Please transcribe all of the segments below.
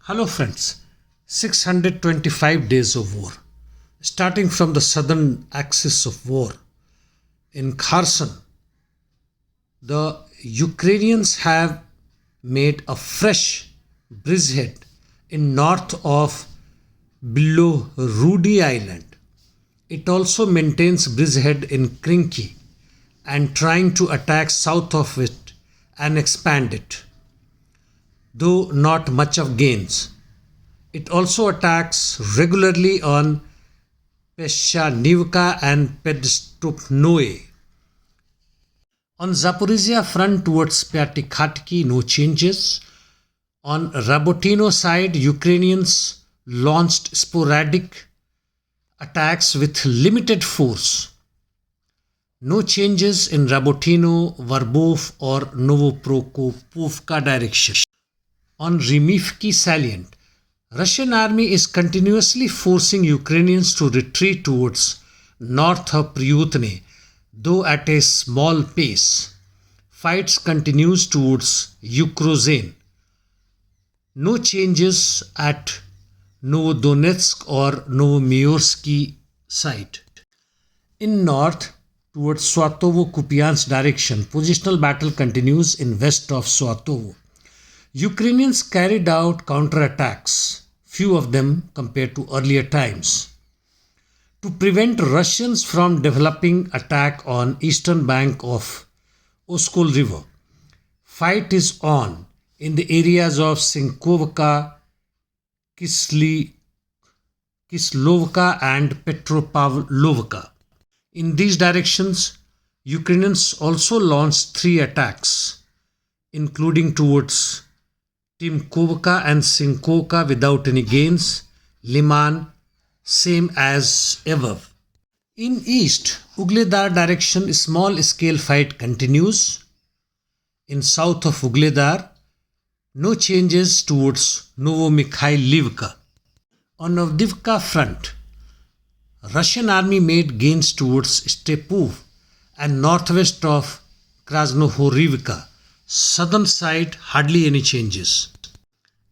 Hello, friends. 625 days of war. Starting from the southern axis of war in Kherson, the Ukrainians have made a fresh bridgehead in north of below Rudy Island. It also maintains bridgehead in Krinky and trying to attack south of it and expand it, though not much of gains. It also attacks regularly on Peshanivka and Pedstupnoe. On Zaporizhia front towards Pyatikhatki, no changes. On Rabotino side, Ukrainians launched sporadic attacks with limited force. No changes in Rabotino, Verbov or Novoprokopivka direction. On Rimivki salient, Russian army is continuously forcing Ukrainians to retreat towards north of Pryutne, though at a small pace. Fights continues towards Ukrozene. No changes at Novodonetsk or Novomyorsky side. In north, towards Swatovo-Kupiansk direction, positional battle continues in west of Swatovo. Ukrainians carried out counterattacks, few of them compared to earlier times, to prevent Russians from developing attack on eastern bank of Oskol River. Fight is on in the areas of Sinkovka, Kislovka and Petropavlovka. In these directions, Ukrainians also launched 3 attacks, including towards Timkovka and Sinkovka without any gains. Liman, same as above. In east, Ugledar direction, small scale fight continues. In south of Ugledar, no changes towards Novomikhailivka. On Avdivka front, Russian army made gains towards Stepov and northwest of Krasnohorivka. Southern side, hardly any changes.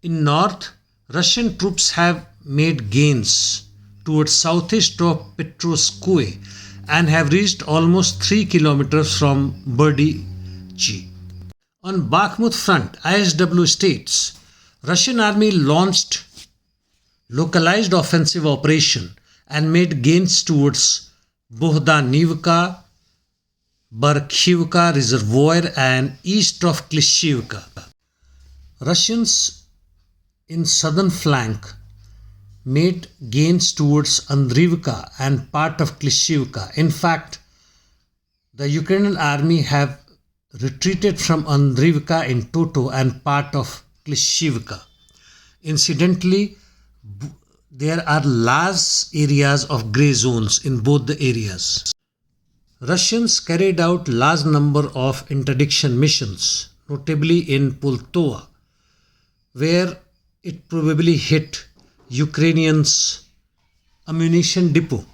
In north, Russian troops have made gains towards southeast of Petrovskoye and have reached almost 3 kilometers from Berdychi. On Bakhmut front, ISW states, Russian army launched localized offensive operation and made gains towards Bohdanivka, Barkhivka reservoir and east of Klishivka. Russians in southern flank made gains towards Andrivka and part of Klishivka. In fact, the Ukrainian army have retreated from Andrivka in toto and part of Klishivka. Incidentally, there are large areas of grey zones in both the areas. Russians carried out large number of interdiction missions, notably in Poltova, where it probably hit Ukrainians' ammunition depot,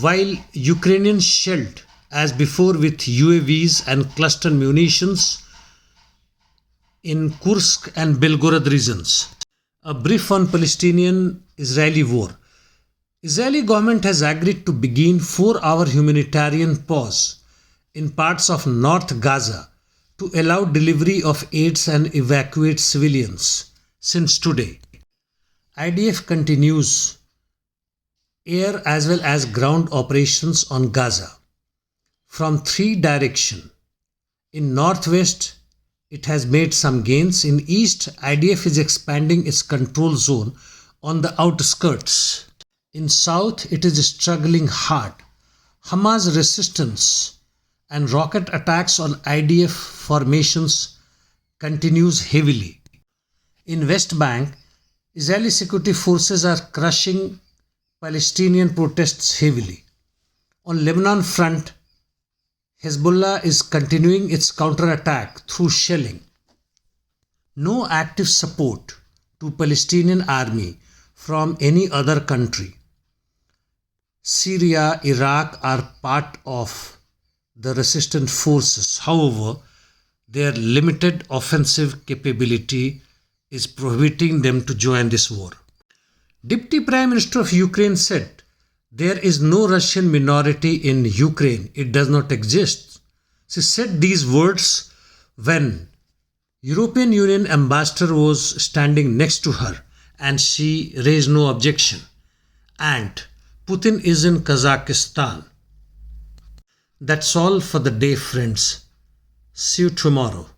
while Ukrainians shelled as before with UAVs and cluster munitions in Kursk and Belgorod regions. A brief on Palestinian-Israeli war. Israeli government has agreed to begin 4-hour humanitarian pause in parts of North Gaza to allow delivery of aids and evacuate civilians since today. IDF continues air as well as ground operations on Gaza from 3 directions. In northwest, it has made some gains. In east, IDF is expanding its control zone on the outskirts. In south, it is struggling hard. Hamas resistance and rocket attacks on IDF formations continues heavily. In West Bank, Israeli security forces are crushing Palestinian protests heavily. On Lebanon front, Hezbollah is continuing its counterattack through shelling. No active support to Palestinian army from any other country. Syria, Iraq are part of the resistant forces. However, their limited offensive capability is prohibiting them to join this war. Deputy Prime Minister of Ukraine said, "There is no Russian minority in Ukraine. It does not exist." She said these words when European Union ambassador was standing next to her and she raised no objection. And Putin is in Kazakhstan. That's all for the day, friends. See you tomorrow.